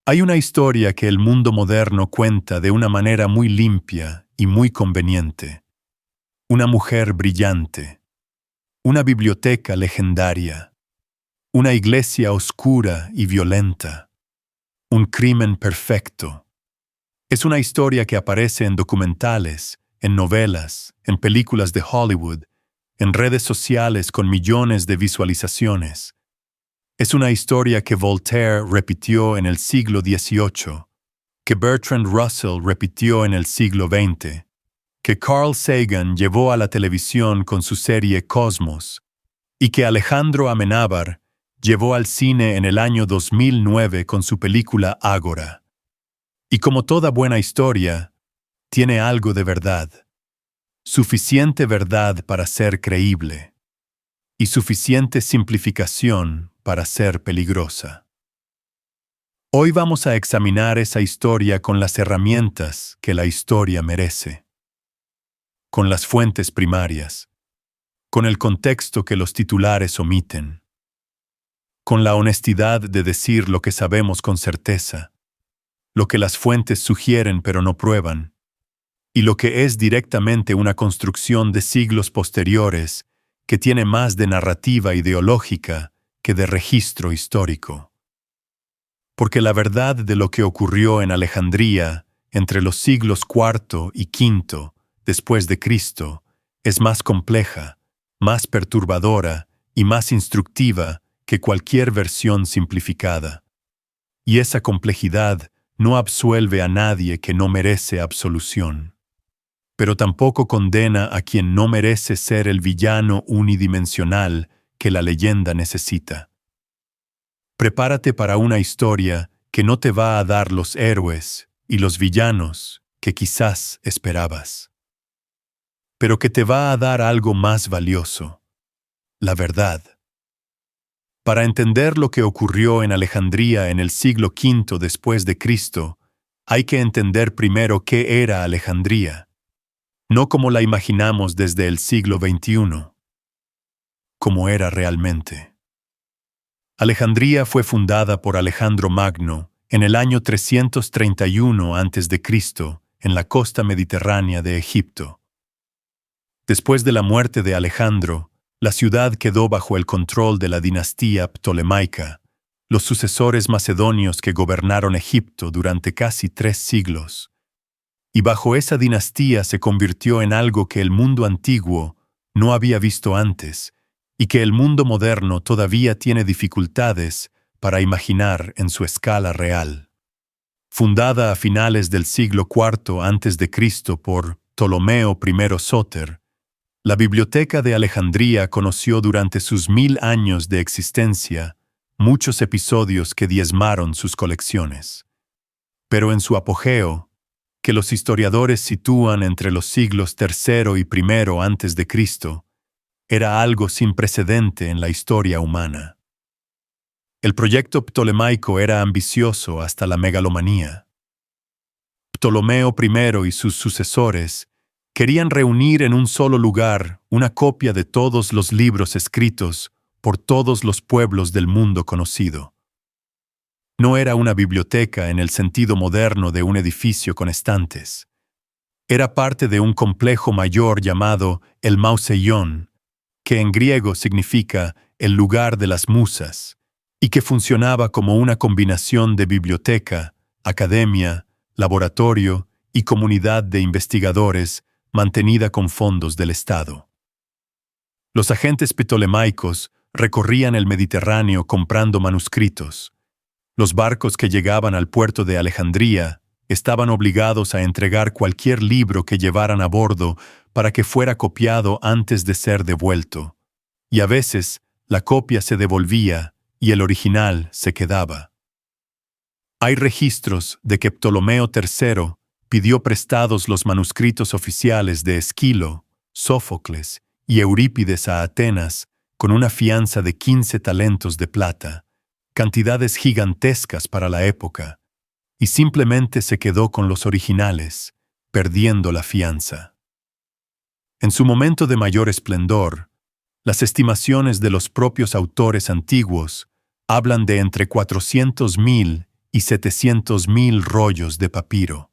Hay una historia que el mundo moderno cuenta de una manera muy limpia y muy conveniente. Una mujer brillante, una biblioteca legendaria, una iglesia oscura y violenta, un crimen perfecto. Es una historia que aparece en documentales, en novelas, en películas de Hollywood, en redes sociales con millones de visualizaciones. Es una historia que Voltaire repitió en el siglo XVIII, que Bertrand Russell repitió en el siglo XX, que Carl Sagan llevó a la televisión con su serie Cosmos, y que Alejandro Amenábar llevó al cine en el año 2009 con su película Ágora. Y como toda buena historia, tiene algo de verdad. Suficiente verdad para ser creíble, y suficiente simplificación para ser peligrosa. Hoy vamos a examinar esa historia con las herramientas que la historia merece, con las fuentes primarias, con el contexto que los titulares omiten, con la honestidad de decir lo que sabemos con certeza, lo que las fuentes sugieren pero no prueban, y lo que es directamente una construcción de siglos posteriores que tiene más de narrativa ideológica que de registro histórico. Porque la verdad de lo que ocurrió en Alejandría entre los siglos IV y V después de Cristo es más compleja, más perturbadora y más instructiva que cualquier versión simplificada. Y esa complejidad no absuelve a nadie que no merece absolución, pero tampoco condena a quien no merece ser el villano unidimensional que la leyenda necesita. Prepárate para una historia que no te va a dar los héroes y los villanos que quizás esperabas, pero que te va a dar algo más valioso: la verdad. Para entender lo que ocurrió en Alejandría en el siglo V después de Cristo, hay que entender primero qué era Alejandría, no como la imaginamos desde el siglo XXI, como era realmente. Alejandría fue fundada por Alejandro Magno en el año 331 a.C. en la costa mediterránea de Egipto. Después de la muerte de Alejandro, la ciudad quedó bajo el control de la dinastía ptolemaica, los sucesores macedonios que gobernaron Egipto durante casi 3 siglos. Y bajo esa dinastía se convirtió en algo que el mundo antiguo no había visto antes y que el mundo moderno todavía tiene dificultades para imaginar en su escala real. Fundada a finales del siglo IV a.C. por Ptolomeo I Sóter, la Biblioteca de Alejandría conoció durante sus 1000 años de existencia muchos episodios que diezmaron sus colecciones. Pero en su apogeo, que los historiadores sitúan entre los siglos III y I a.C., era algo sin precedente en la historia humana. El proyecto ptolemaico era ambicioso hasta la megalomanía. Ptolomeo I y sus sucesores querían reunir en un solo lugar una copia de todos los libros escritos por todos los pueblos del mundo conocido. No era una biblioteca en el sentido moderno de un edificio con estantes. Era parte de un complejo mayor llamado el Mouseion, que en griego significa el lugar de las musas, y que funcionaba como una combinación de biblioteca, academia, laboratorio y comunidad de investigadores mantenida con fondos del Estado. Los agentes ptolemaicos recorrían el Mediterráneo comprando manuscritos. Los barcos que llegaban al puerto de Alejandría estaban obligados a entregar cualquier libro que llevaran a bordo para que fuera copiado antes de ser devuelto, y a veces la copia se devolvía y el original se quedaba. Hay registros de que Ptolomeo III pidió prestados los manuscritos oficiales de Esquilo, Sófocles y Eurípides a Atenas con una fianza de 15 talentos de plata, cantidades gigantescas para la época, y simplemente se quedó con los originales, perdiendo la fianza. En su momento de mayor esplendor, las estimaciones de los propios autores antiguos hablan de entre 400.000 y 700.000 rollos de papiro.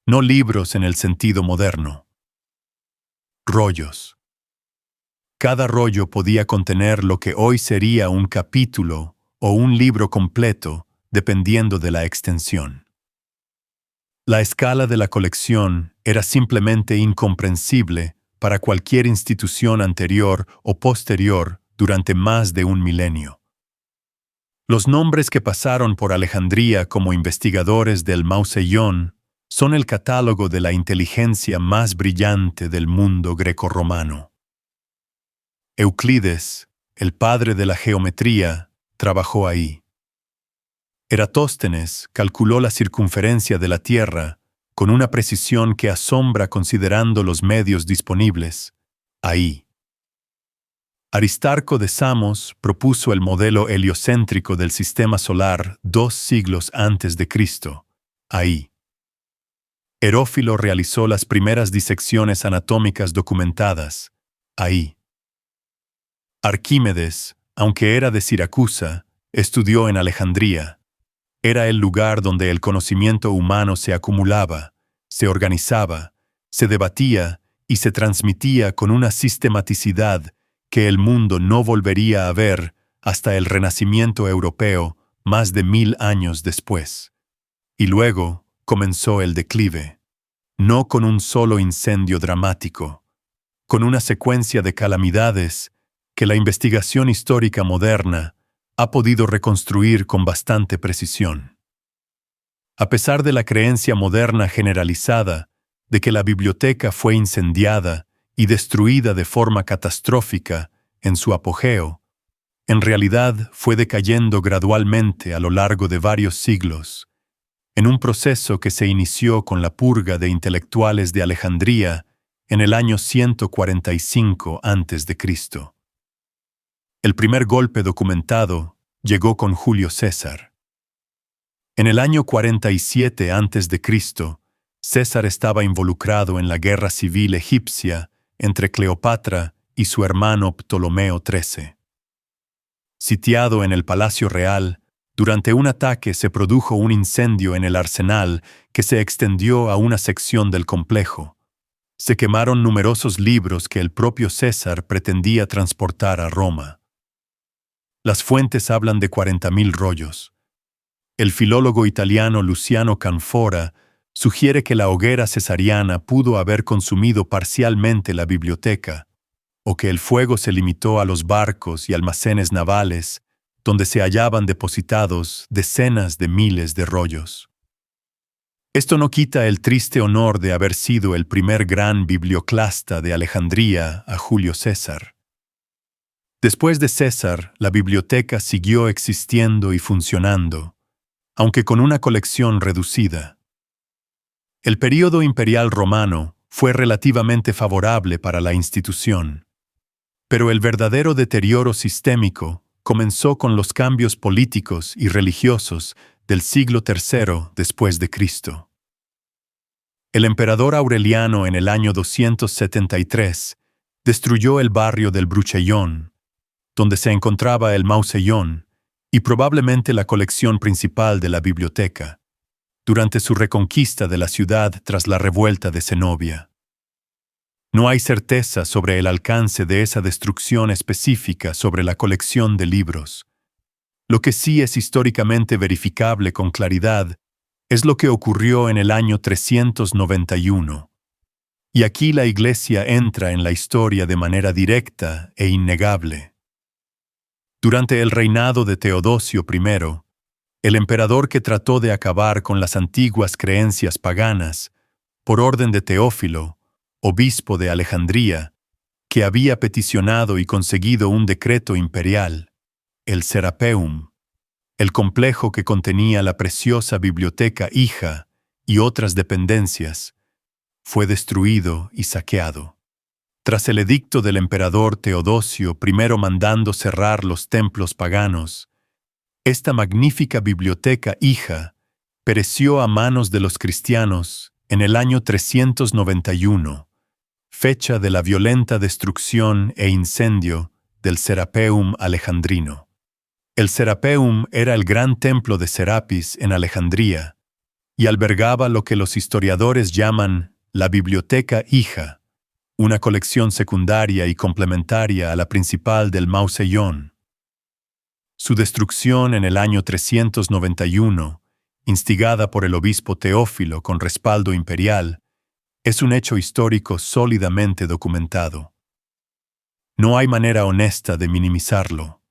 No libros en el sentido moderno. Rollos. Cada rollo podía contener lo que hoy sería un capítulo o un libro completo, dependiendo de la extensión. La escala de la colección era simplemente incomprensible para cualquier institución anterior o posterior durante más de un milenio. Los nombres que pasaron por Alejandría como investigadores del Mauseión son el catálogo de la inteligencia más brillante del mundo grecorromano. Euclides, el padre de la geometría, trabajó ahí. Eratóstenes calculó la circunferencia de la Tierra con una precisión que asombra considerando los medios disponibles, ahí. Aristarco de Samos propuso el modelo heliocéntrico del sistema solar 2 siglos antes de Cristo, ahí. Herófilo realizó las primeras disecciones anatómicas documentadas, ahí. Arquímedes, aunque era de Siracusa, estudió en Alejandría. Era el lugar donde el conocimiento humano se acumulaba, se organizaba, se debatía y se transmitía con una sistematicidad que el mundo no volvería a ver hasta el Renacimiento europeo más de 1000 años después. Y luego comenzó el declive, no con un solo incendio dramático, con una secuencia de calamidades que la investigación histórica moderna ha podido reconstruir con bastante precisión. A pesar de la creencia moderna generalizada de que la biblioteca fue incendiada y destruida de forma catastrófica en su apogeo, en realidad fue decayendo gradualmente a lo largo de varios siglos, en un proceso que se inició con la purga de intelectuales de Alejandría en el año 145 a.C. El primer golpe documentado llegó con Julio César. En el año 47 a.C., César estaba involucrado en la guerra civil egipcia entre Cleopatra y su hermano Ptolomeo XIII. Sitiado en el Palacio Real, durante un ataque se produjo un incendio en el arsenal que se extendió a una sección del complejo. Se quemaron numerosos libros que el propio César pretendía transportar a Roma. Las fuentes hablan de 40.000 rollos. El filólogo italiano Luciano Canfora sugiere que la hoguera cesariana pudo haber consumido parcialmente la biblioteca, o que el fuego se limitó a los barcos y almacenes navales, donde se hallaban depositados decenas de miles de rollos. Esto no quita el triste honor de haber sido el primer gran biblioclasta de Alejandría a Julio César. Después de César, la biblioteca siguió existiendo y funcionando, aunque con una colección reducida. El período imperial romano fue relativamente favorable para la institución, pero el verdadero deterioro sistémico comenzó con los cambios políticos y religiosos del siglo III después de Cristo. El emperador Aureliano en el año 273 destruyó el barrio del Bruchellón, donde se encontraba el Mauseión y probablemente la colección principal de la biblioteca, durante su reconquista de la ciudad tras la revuelta de Zenobia. No hay certeza sobre el alcance de esa destrucción específica sobre la colección de libros. Lo que sí es históricamente verificable con claridad es lo que ocurrió en el año 391. Y aquí la Iglesia entra en la historia de manera directa e innegable. Durante el reinado de Teodosio I, el emperador que trató de acabar con las antiguas creencias paganas, por orden de Teófilo, obispo de Alejandría, que había peticionado y conseguido un decreto imperial, el Serapeum, el complejo que contenía la preciosa biblioteca hija y otras dependencias, fue destruido y saqueado. Tras el edicto del emperador Teodosio I mandando cerrar los templos paganos, esta magnífica biblioteca hija pereció a manos de los cristianos en el año 391, fecha de la violenta destrucción e incendio del Serapeum alejandrino. El Serapeum era el gran templo de Serapis en Alejandría y albergaba lo que los historiadores llaman la Biblioteca Hija, una colección secundaria y complementaria a la principal del Mausolleum. Su destrucción en el año 391, instigada por el obispo Teófilo con respaldo imperial, es un hecho histórico sólidamente documentado. No hay manera honesta de minimizarlo.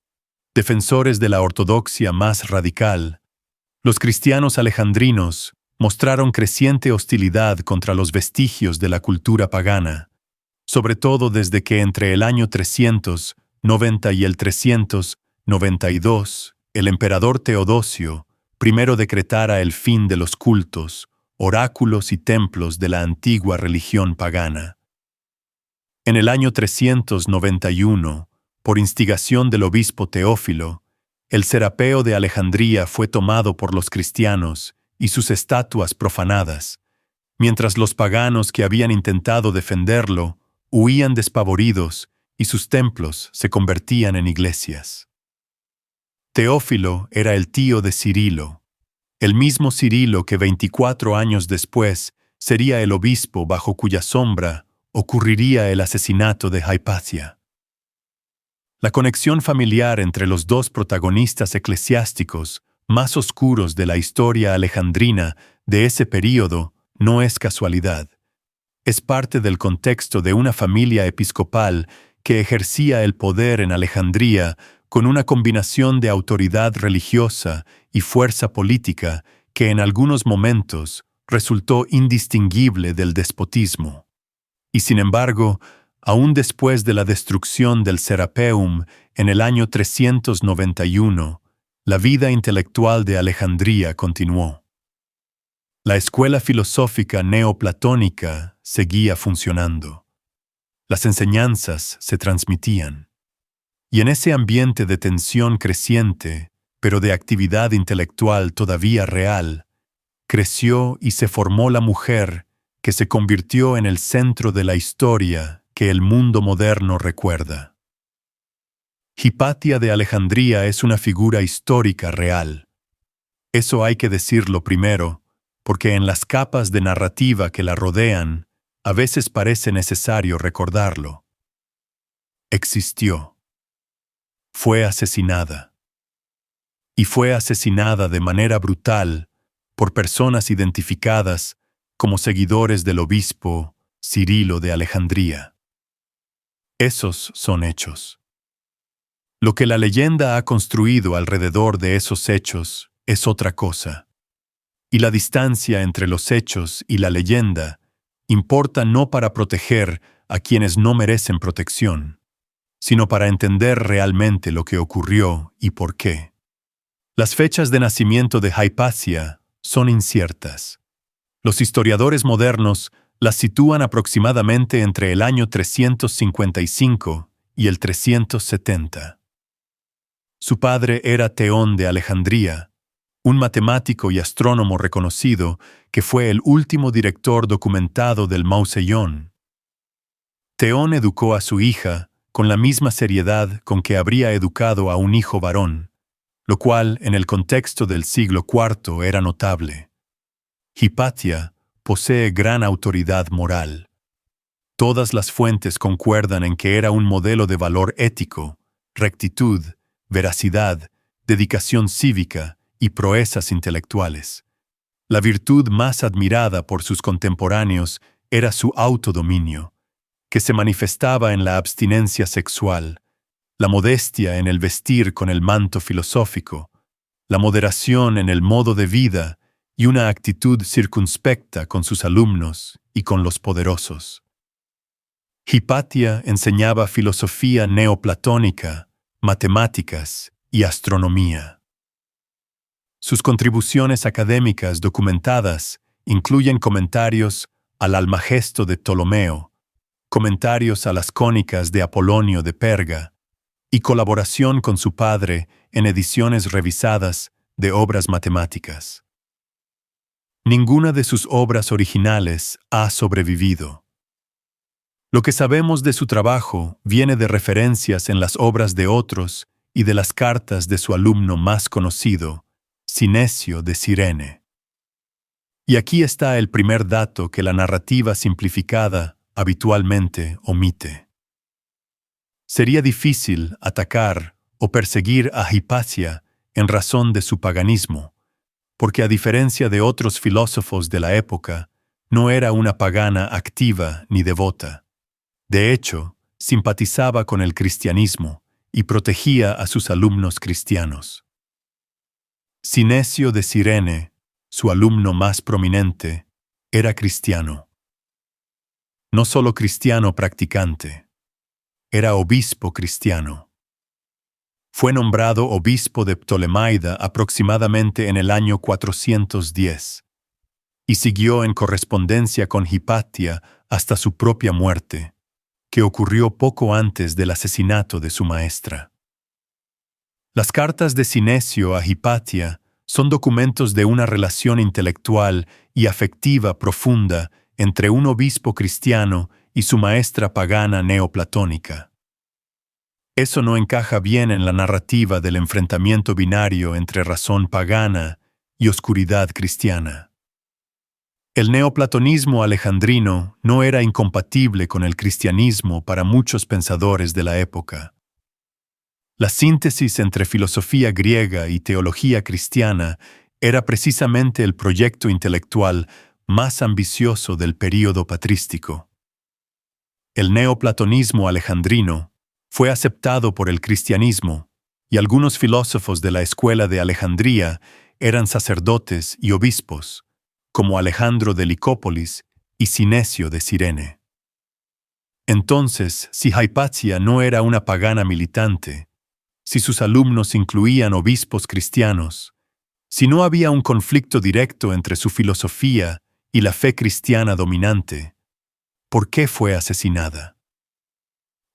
Defensores de la ortodoxia más radical, los cristianos alejandrinos mostraron creciente hostilidad contra los vestigios de la cultura pagana, sobre todo desde que entre el año 390 y el 392, el emperador Teodosio primero decretara el fin de los cultos, oráculos y templos de la antigua religión pagana. En el año 391, por instigación del obispo Teófilo, el Serapeo de Alejandría fue tomado por los cristianos y sus estatuas profanadas, mientras los paganos que habían intentado defenderlo huían despavoridos y sus templos se convertían en iglesias. Teófilo era el tío de Cirilo, el mismo Cirilo que 24 años después sería el obispo bajo cuya sombra ocurriría el asesinato de Hipatia. La conexión familiar entre los dos protagonistas eclesiásticos más oscuros de la historia alejandrina de ese período no es casualidad. Es parte del contexto de una familia episcopal que ejercía el poder en Alejandría con una combinación de autoridad religiosa y fuerza política que en algunos momentos resultó indistinguible del despotismo. Y sin embargo, aún después de la destrucción del Serapeum en el año 391, la vida intelectual de Alejandría continuó. La escuela filosófica neoplatónica seguía funcionando. Las enseñanzas se transmitían. Y en ese ambiente de tensión creciente, pero de actividad intelectual todavía real, creció y se formó la mujer que se convirtió en el centro de la historia que el mundo moderno recuerda. Hipatia de Alejandría es una figura histórica real. Eso hay que decirlo primero, porque en las capas de narrativa que la rodean, a veces parece necesario recordarlo. Existió. Fue asesinada. Y fue asesinada de manera brutal por personas identificadas como seguidores del obispo Cirilo de Alejandría. Esos son hechos. Lo que la leyenda ha construido alrededor de esos hechos es otra cosa. Y la distancia entre los hechos y la leyenda importa no para proteger a quienes no merecen protección, sino para entender realmente lo que ocurrió y por qué. Las fechas de nacimiento de Hipatia son inciertas. Los historiadores modernos las sitúan aproximadamente entre el año 355 y el 370. Su padre era Teón de Alejandría, un matemático y astrónomo reconocido que fue el último director documentado del Mausolleum. Teón educó a su hija con la misma seriedad con que habría educado a un hijo varón, lo cual en el contexto del siglo IV era notable. Hipatia posee gran autoridad moral. Todas las fuentes concuerdan en que era un modelo de valor ético, rectitud, veracidad, dedicación cívica y proezas intelectuales. La virtud más admirada por sus contemporáneos era su autodominio, que se manifestaba en la abstinencia sexual, la modestia en el vestir con el manto filosófico, la moderación en el modo de vida y una actitud circunspecta con sus alumnos y con los poderosos. Hipatia enseñaba filosofía neoplatónica, matemáticas y astronomía. Sus contribuciones académicas documentadas incluyen comentarios al Almagesto de Ptolomeo, comentarios a las cónicas de Apolonio de Perga y colaboración con su padre en ediciones revisadas de obras matemáticas. Ninguna de sus obras originales ha sobrevivido. Lo que sabemos de su trabajo viene de referencias en las obras de otros y de las cartas de su alumno más conocido, Sinesio de Cirene. Y aquí está el primer dato que la narrativa simplificada habitualmente omite. Sería difícil atacar o perseguir a Hipatia en razón de su paganismo, porque a diferencia de otros filósofos de la época, no era una pagana activa ni devota. De hecho, simpatizaba con el cristianismo y protegía a sus alumnos cristianos. Sinesio de Cirene, su alumno más prominente, era cristiano. No solo cristiano practicante, era obispo cristiano. Fue nombrado obispo de Ptolemaida aproximadamente en el año 410 y siguió en correspondencia con Hipatia hasta su propia muerte, que ocurrió poco antes del asesinato de su maestra. Las cartas de Sinesio a Hipatia son documentos de una relación intelectual y afectiva profunda entre un obispo cristiano y su maestra pagana neoplatónica. Eso no encaja bien en la narrativa del enfrentamiento binario entre razón pagana y oscuridad cristiana. El neoplatonismo alejandrino no era incompatible con el cristianismo para muchos pensadores de la época. La síntesis entre filosofía griega y teología cristiana era precisamente el proyecto intelectual más ambicioso del período patrístico. El neoplatonismo alejandrino fue aceptado por el cristianismo, y algunos filósofos de la escuela de Alejandría eran sacerdotes y obispos, como Alejandro de Licópolis y Sinesio de Cirene. Entonces, si Hipatia no era una pagana militante, si sus alumnos incluían obispos cristianos, si no había un conflicto directo entre su filosofía y la fe cristiana dominante, ¿por qué fue asesinada?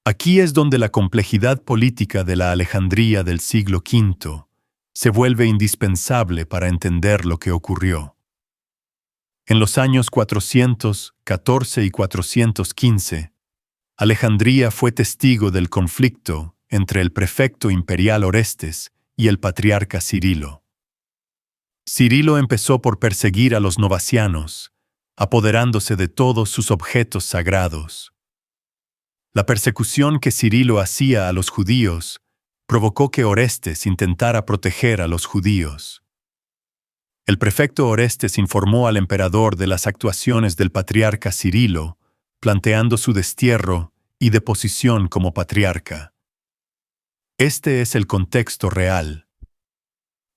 Aquí es donde la complejidad política de la Alejandría del siglo V se vuelve indispensable para entender lo que ocurrió. En los años 414 y 415, Alejandría fue testigo del conflicto entre el prefecto imperial Orestes y el patriarca Cirilo. Cirilo empezó por perseguir a los novacianos, apoderándose de todos sus objetos sagrados. La persecución que Cirilo hacía a los judíos provocó que Orestes intentara proteger a los judíos. El prefecto Orestes informó al emperador de las actuaciones del patriarca Cirilo, planteando su destierro y deposición como patriarca. Este es el contexto real.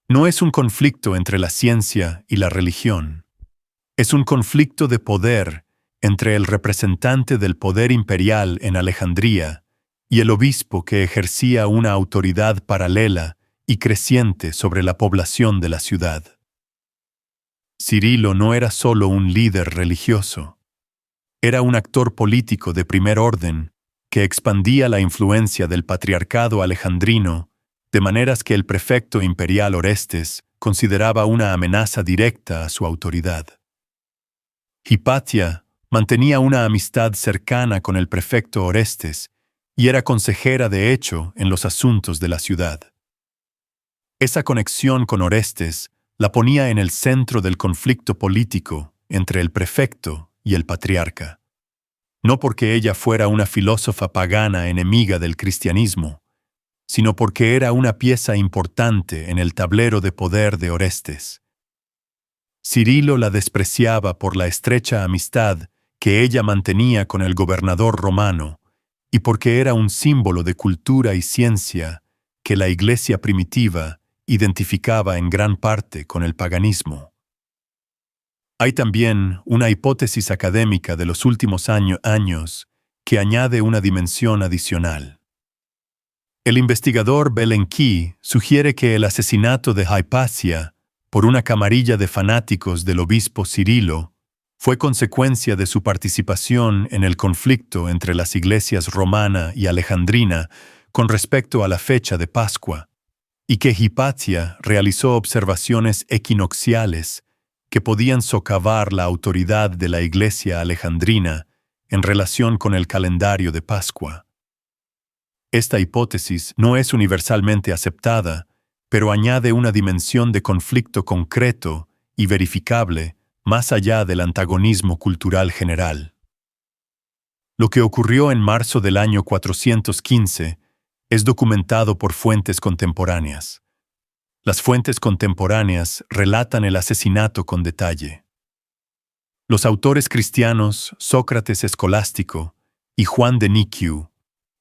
No es un conflicto entre la ciencia y la religión. Es un conflicto de poder entre el representante del poder imperial en Alejandría y el obispo que ejercía una autoridad paralela y creciente sobre la población de la ciudad. Cirilo no era solo un líder religioso. Era un actor político de primer orden que expandía la influencia del patriarcado alejandrino de maneras que el prefecto imperial Orestes consideraba una amenaza directa a su autoridad. Hipatia mantenía una amistad cercana con el prefecto Orestes y era consejera de hecho en los asuntos de la ciudad. Esa conexión con Orestes la ponía en el centro del conflicto político entre el prefecto y el patriarca. No porque ella fuera una filósofa pagana enemiga del cristianismo, sino porque era una pieza importante en el tablero de poder de Orestes. Cirilo la despreciaba por la estrecha amistad que ella mantenía con el gobernador romano y porque era un símbolo de cultura y ciencia que la Iglesia primitiva identificaba en gran parte con el paganismo. Hay también una hipótesis académica de los últimos años que añade una dimensión adicional. El investigador Belenki sugiere que el asesinato de Hipatia por una camarilla de fanáticos del obispo Cirilo fue consecuencia de su participación en el conflicto entre las iglesias romana y alejandrina con respecto a la fecha de Pascua, y que Hipatia realizó observaciones equinocciales que podían socavar la autoridad de la iglesia alejandrina en relación con el calendario de Pascua. Esta hipótesis no es universalmente aceptada, pero añade una dimensión de conflicto concreto y verificable más allá del antagonismo cultural general. Lo que ocurrió en marzo del año 415 es documentado por fuentes contemporáneas. Las fuentes contemporáneas relatan el asesinato con detalle. Los autores cristianos Sócrates Escolástico y Juan de Nikiu,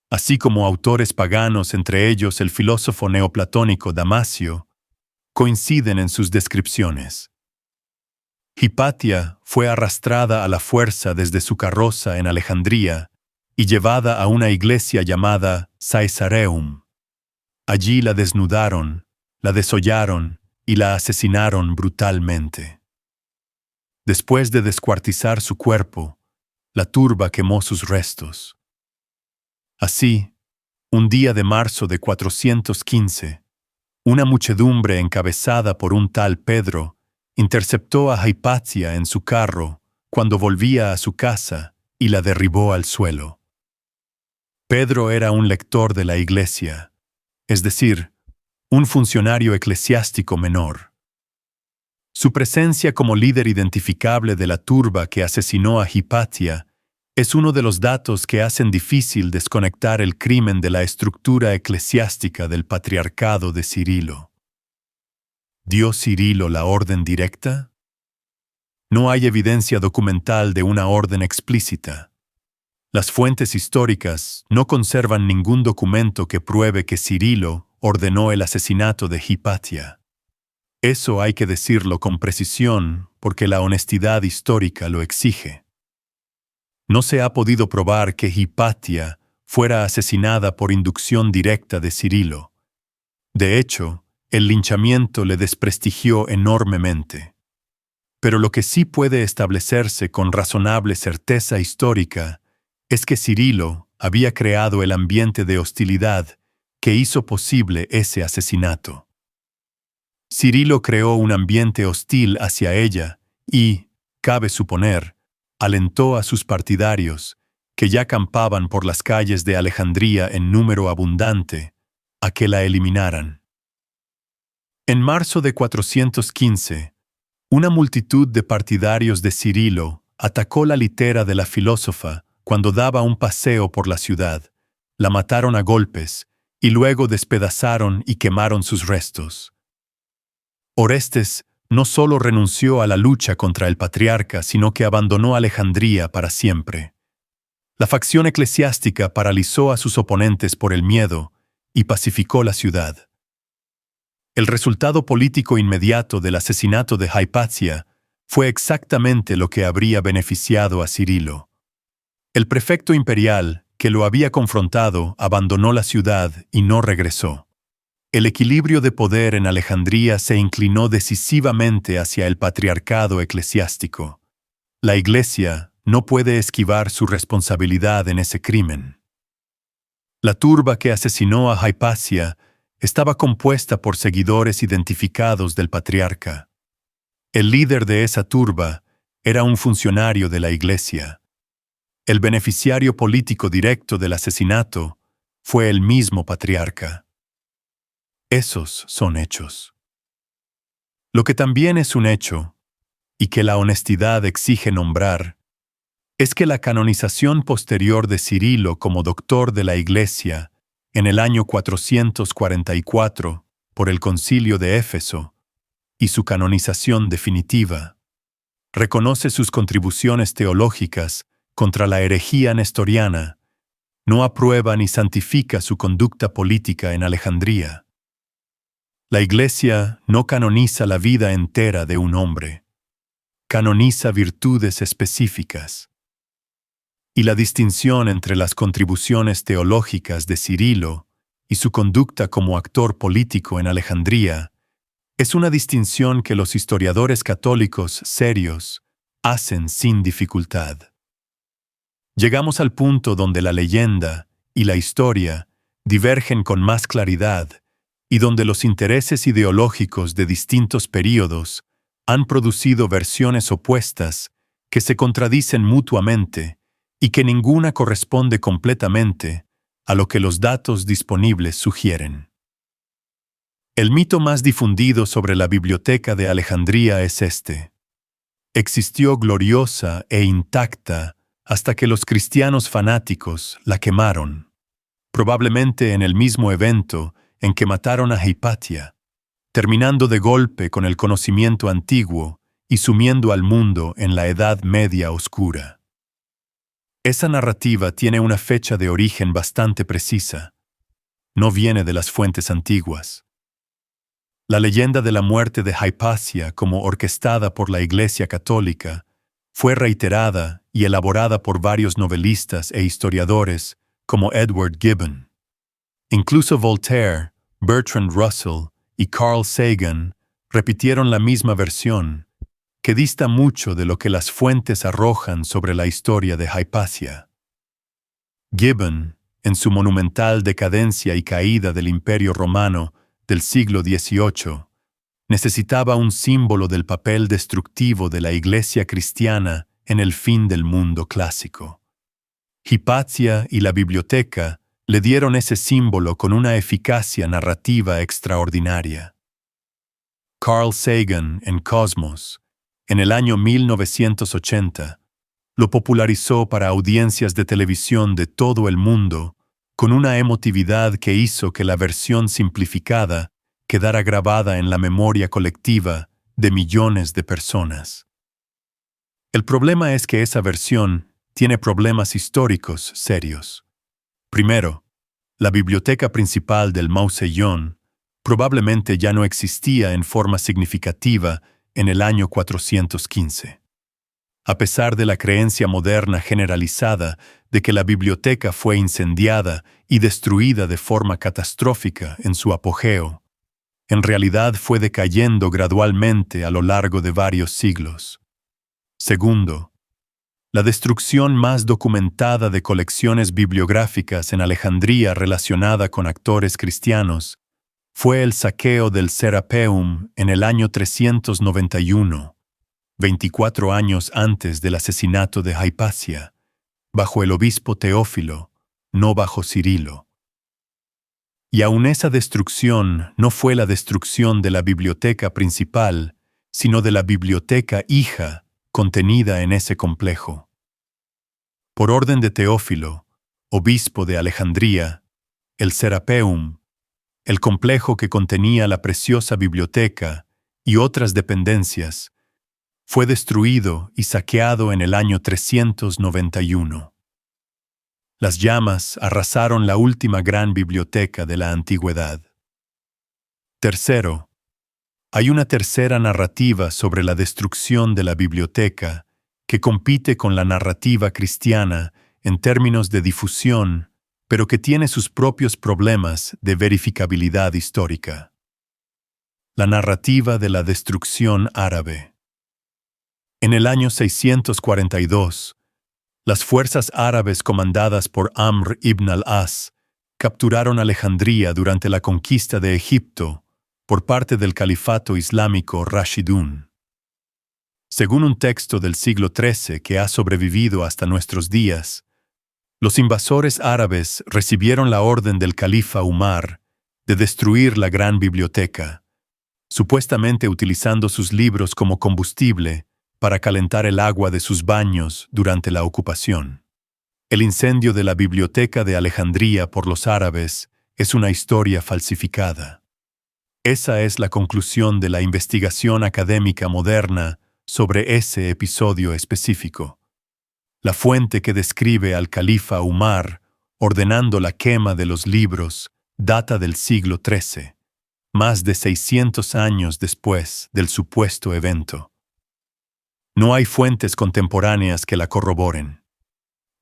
así como autores paganos, entre ellos el filósofo neoplatónico Damasio, coinciden en sus descripciones. Hipatia fue arrastrada a la fuerza desde su carroza en Alejandría y llevada a una iglesia llamada Caesareum. Allí la desnudaron, la desollaron y la asesinaron brutalmente. Después de descuartizar su cuerpo, la turba quemó sus restos. Así, un día de marzo de 415, una muchedumbre encabezada por un tal Pedro interceptó a Hipatia en su carro cuando volvía a su casa y la derribó al suelo. Pedro era un lector de la iglesia, es decir, un funcionario eclesiástico menor. Su presencia como líder identificable de la turba que asesinó a Hipatia es uno de los datos que hacen difícil desconectar el crimen de la estructura eclesiástica del patriarcado de Cirilo. ¿Dio Cirilo la orden directa? No hay evidencia documental de una orden explícita. Las fuentes históricas no conservan ningún documento que pruebe que Cirilo ordenó el asesinato de Hipatia. Eso hay que decirlo con precisión porque la honestidad histórica lo exige. No se ha podido probar que Hipatia fuera asesinada por inducción directa de Cirilo. De hecho, el linchamiento le desprestigió enormemente. Pero lo que sí puede establecerse con razonable certeza histórica es que Cirilo había creado el ambiente de hostilidad que hizo posible ese asesinato. Cirilo creó un ambiente hostil hacia ella y, cabe suponer, alentó a sus partidarios, que ya campaban por las calles de Alejandría en número abundante, a que la eliminaran. En marzo de 415, una multitud de partidarios de Cirilo atacó la litera de la filósofa cuando daba un paseo por la ciudad, la mataron a golpes y luego despedazaron y quemaron sus restos. Orestes no solo renunció a la lucha contra el patriarca, sino que abandonó Alejandría para siempre. La facción eclesiástica paralizó a sus oponentes por el miedo y pacificó la ciudad. El resultado político inmediato del asesinato de Hipatia fue exactamente lo que habría beneficiado a Cirilo. El prefecto imperial, que lo había confrontado, abandonó la ciudad y no regresó. El equilibrio de poder en Alejandría se inclinó decisivamente hacia el patriarcado eclesiástico. La Iglesia no puede esquivar su responsabilidad en ese crimen. La turba que asesinó a Hipatia estaba compuesta por seguidores identificados del patriarca. El líder de esa turba era un funcionario de la Iglesia. El beneficiario político directo del asesinato fue el mismo patriarca. Esos son hechos. Lo que también es un hecho, y que la honestidad exige nombrar, es que la canonización posterior de Cirilo como doctor de la Iglesia en el año 444 por el Concilio de Éfeso y su canonización definitiva reconoce sus contribuciones teológicas contra la herejía nestoriana, no aprueba ni santifica su conducta política en Alejandría. La Iglesia no canoniza la vida entera de un hombre, canoniza virtudes específicas. Y la distinción entre las contribuciones teológicas de Cirilo y su conducta como actor político en Alejandría es una distinción que los historiadores católicos serios hacen sin dificultad. Llegamos al punto donde la leyenda y la historia divergen con más claridad y donde los intereses ideológicos de distintos períodos han producido versiones opuestas que se contradicen mutuamente y que ninguna corresponde completamente a lo que los datos disponibles sugieren. El mito más difundido sobre la Biblioteca de Alejandría es este. Existió gloriosa e intacta hasta que los cristianos fanáticos la quemaron, probablemente en el mismo evento en que mataron a Hipatia, terminando de golpe con el conocimiento antiguo y sumiendo al mundo en la Edad Media oscura. Esa narrativa tiene una fecha de origen bastante precisa. No viene de las fuentes antiguas. La leyenda de la muerte de Hipatia, como orquestada por la Iglesia Católica, fue reiterada y elaborada por varios novelistas e historiadores como Edward Gibbon. Incluso Voltaire, Bertrand Russell y Carl Sagan repitieron la misma versión, que dista mucho de lo que las fuentes arrojan sobre la historia de Hipatia. Gibbon, en su monumental Decadencia y caída del Imperio Romano del siglo XVIII, necesitaba un símbolo del papel destructivo de la Iglesia cristiana en el fin del mundo clásico. Hipatia y la biblioteca le dieron ese símbolo con una eficacia narrativa extraordinaria. Carl Sagan, en Cosmos, en el año 1980, lo popularizó para audiencias de televisión de todo el mundo, con una emotividad que hizo que la versión simplificada quedara grabada en la memoria colectiva de millones de personas. El problema es que esa versión tiene problemas históricos serios. Primero, la biblioteca principal del Mausolleum probablemente ya no existía en forma significativa en el año 415. A pesar de la creencia moderna generalizada de que la biblioteca fue incendiada y destruida de forma catastrófica en su apogeo, en realidad fue decayendo gradualmente a lo largo de varios siglos. Segundo, la destrucción más documentada de colecciones bibliográficas en Alejandría relacionada con actores cristianos fue el saqueo del Serapeum en el año 391, 24 años antes del asesinato de Hipatia, bajo el obispo Teófilo, no bajo Cirilo. Y aun esa destrucción no fue la destrucción de la biblioteca principal, sino de la biblioteca hija contenida en ese complejo. Por orden de Teófilo, obispo de Alejandría, el Serapeum, el complejo que contenía la preciosa biblioteca y otras dependencias, fue destruido y saqueado en el año 391. Las llamas arrasaron la última gran biblioteca de la antigüedad. Tercero, hay una tercera narrativa sobre la destrucción de la biblioteca que compite con la narrativa cristiana en términos de difusión, pero que tiene sus propios problemas de verificabilidad histórica. La narrativa de la destrucción árabe. En el año 642, las fuerzas árabes comandadas por Amr ibn al-As capturaron Alejandría durante la conquista de Egipto por parte del califato islámico Rashidun. Según un texto del siglo XIII que ha sobrevivido hasta nuestros días, los invasores árabes recibieron la orden del califa Umar de destruir la gran biblioteca, supuestamente utilizando sus libros como combustible para calentar el agua de sus baños durante la ocupación. El incendio de la biblioteca de Alejandría por los árabes es una historia falsificada. Esa es la conclusión de la investigación académica moderna sobre ese episodio específico. La fuente que describe al califa Umar ordenando la quema de los libros data del siglo XIII, más de 600 años después del supuesto evento. No hay fuentes contemporáneas que la corroboren.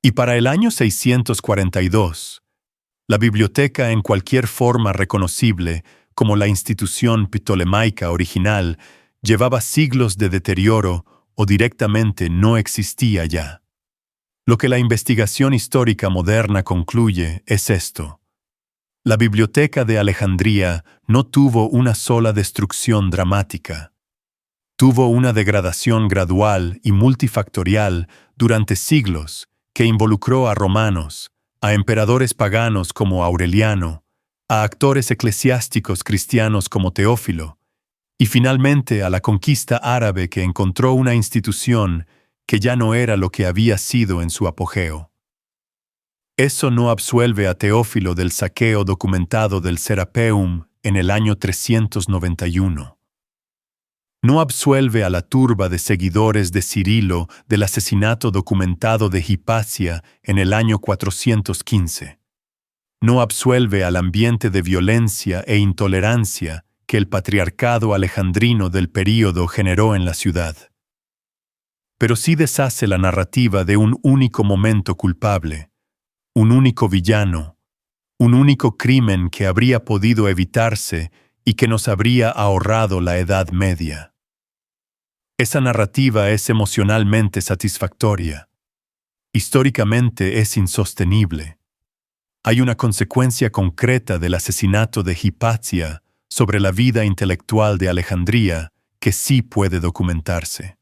Y para el año 642, la biblioteca en cualquier forma reconocible como la institución ptolemaica original llevaba siglos de deterioro o directamente no existía ya. Lo que la investigación histórica moderna concluye es esto. La biblioteca de Alejandría no tuvo una sola destrucción dramática. Tuvo una degradación gradual y multifactorial durante siglos que involucró a romanos, a emperadores paganos como Aureliano, a actores eclesiásticos cristianos como Teófilo, y finalmente a la conquista árabe que encontró una institución que ya no era lo que había sido en su apogeo. Eso no absuelve a Teófilo del saqueo documentado del Serapeum en el año 391. No absuelve a la turba de seguidores de Cirilo del asesinato documentado de Hipatia en el año 415. No absuelve al ambiente de violencia e intolerancia que el patriarcado alejandrino del período generó en la ciudad. Pero sí deshace la narrativa de un único momento culpable, un único villano, un único crimen que habría podido evitarse y que nos habría ahorrado la Edad Media. Esa narrativa es emocionalmente satisfactoria. Históricamente es insostenible. Hay una consecuencia concreta del asesinato de Hipatia sobre la vida intelectual de Alejandría que sí puede documentarse.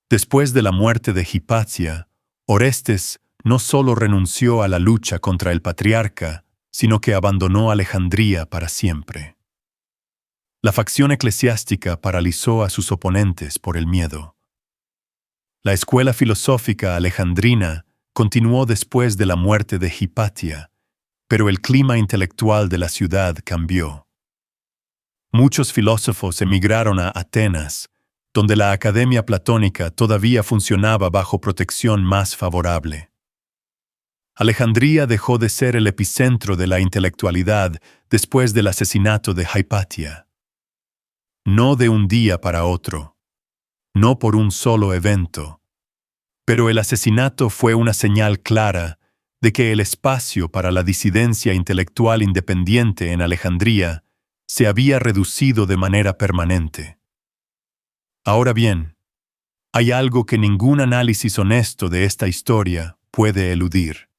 Después de la muerte de Hipatia, Orestes no solo renunció a la lucha contra el patriarca, sino que abandonó Alejandría para siempre. La facción eclesiástica paralizó a sus oponentes por el miedo. La escuela filosófica alejandrina continuó después de la muerte de Hipatia, pero el clima intelectual de la ciudad cambió. Muchos filósofos emigraron a Atenas, donde la academia platónica todavía funcionaba bajo protección más favorable. Alejandría dejó de ser el epicentro de la intelectualidad después del asesinato de Hipatia. No de un día para otro, no por un solo evento, pero el asesinato fue una señal clara de que el espacio para la disidencia intelectual independiente en Alejandría se había reducido de manera permanente. Ahora bien, hay algo que ningún análisis honesto de esta historia puede eludir.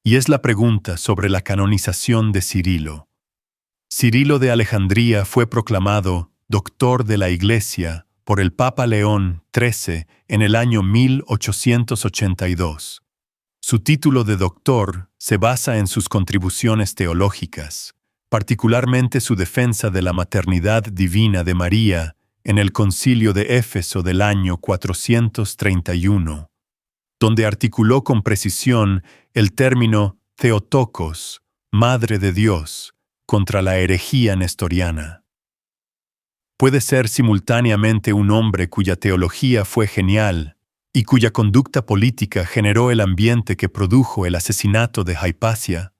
Y es la pregunta sobre la canonización de Cirilo. Cirilo de Alejandría fue proclamado doctor de la Iglesia por el Papa León XIII en el año 1882. Su título de doctor se basa en sus contribuciones teológicas, particularmente su defensa de la maternidad divina de María en el Concilio de Éfeso del año 431, donde articuló con precisión el término Theotokos, Madre de Dios, contra la herejía nestoriana. Puede ser simultáneamente un hombre cuya teología fue genial y cuya conducta política generó el ambiente que produjo el asesinato de Hipatia.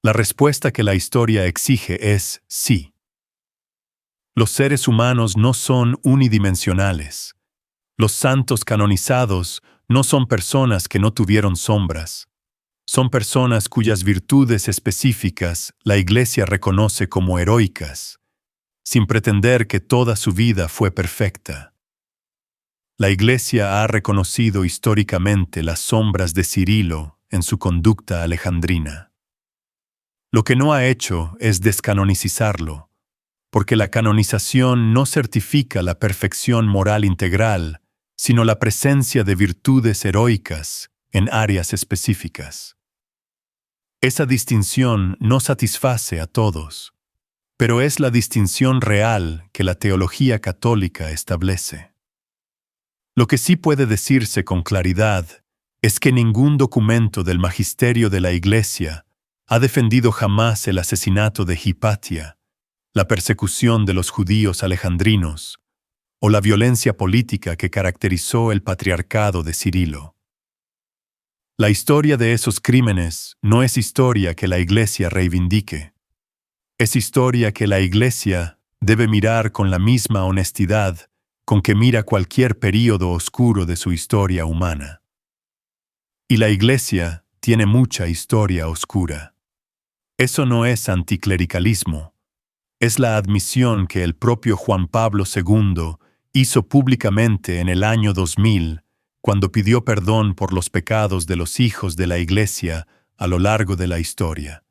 La respuesta que la historia exige es sí. Los seres humanos no son unidimensionales. Los santos canonizados no son personas que no tuvieron sombras. Son personas cuyas virtudes específicas la Iglesia reconoce como heroicas, sin pretender que toda su vida fue perfecta. La Iglesia ha reconocido históricamente las sombras de Cirilo en su conducta alejandrina. Lo que no ha hecho es descanonicizarlo, porque la canonización no certifica la perfección moral integral, sino la presencia de virtudes heroicas en áreas específicas. Esa distinción no satisface a todos, pero es la distinción real que la teología católica establece. Lo que sí puede decirse con claridad es que ningún documento del magisterio de la Iglesia ha defendido jamás el asesinato de Hipatia, la persecución de los judíos alejandrinos o la violencia política que caracterizó el patriarcado de Cirilo. La historia de esos crímenes no es historia que la Iglesia reivindique. Es historia que la Iglesia debe mirar con la misma honestidad con que mira cualquier período oscuro de su historia humana. Y la Iglesia tiene mucha historia oscura. Eso no es anticlericalismo. Es la admisión que el propio Juan Pablo II hizo públicamente en el año 2000, cuando pidió perdón por los pecados de los hijos de la Iglesia a lo largo de la historia.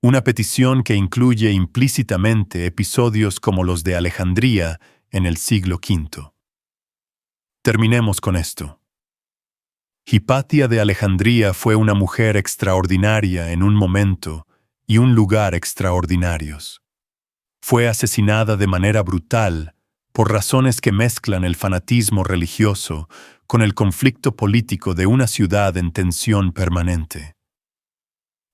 Una petición que incluye implícitamente episodios como los de Alejandría en el siglo V. Terminemos con esto. Hipatia de Alejandría fue una mujer extraordinaria en un momento y un lugar extraordinarios. Fue asesinada de manera brutal por razones que mezclan el fanatismo religioso con el conflicto político de una ciudad en tensión permanente.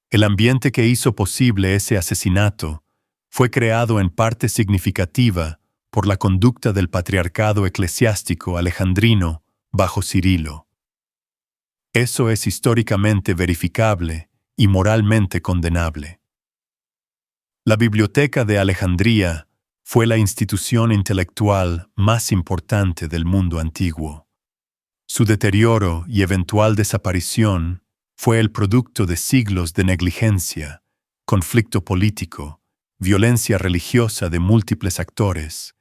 El ambiente que hizo posible ese asesinato fue creado en parte significativa por la conducta del patriarcado eclesiástico alejandrino bajo Cirilo. Eso es históricamente verificable y moralmente condenable. La Biblioteca de Alejandría fue la institución intelectual más importante del mundo antiguo. Su deterioro y eventual desaparición fue el producto de siglos de negligencia, conflicto político, violencia religiosa de múltiples actores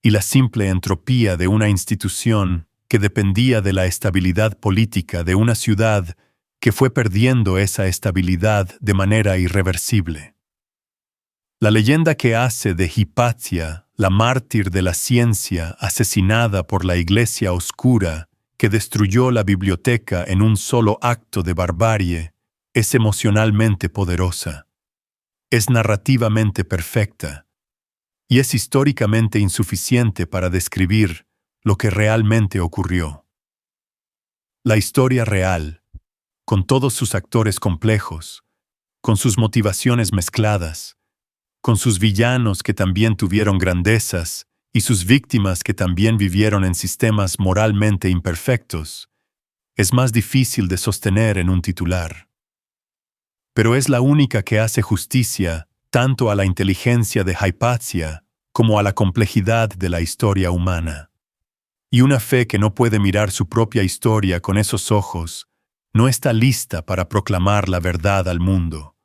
y la simple entropía de una institución que dependía de la estabilidad política de una ciudad que fue perdiendo esa estabilidad de manera irreversible. La leyenda que hace de Hipatia, la mártir de la ciencia asesinada por la Iglesia oscura que destruyó la biblioteca en un solo acto de barbarie, es emocionalmente poderosa, es narrativamente perfecta y es históricamente insuficiente para describir lo que realmente ocurrió. La historia real, con todos sus actores complejos, con sus motivaciones mezcladas, con sus villanos que también tuvieron grandezas y sus víctimas que también vivieron en sistemas moralmente imperfectos, es más difícil de sostener en un titular. Pero es la única que hace justicia tanto a la inteligencia de Hipatia como a la complejidad de la historia humana. Y una fe que no puede mirar su propia historia con esos ojos no está lista para proclamar la verdad al mundo,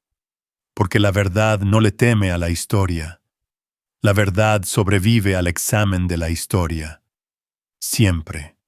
porque la verdad no le teme a la historia. La verdad sobrevive al examen de la historia, siempre.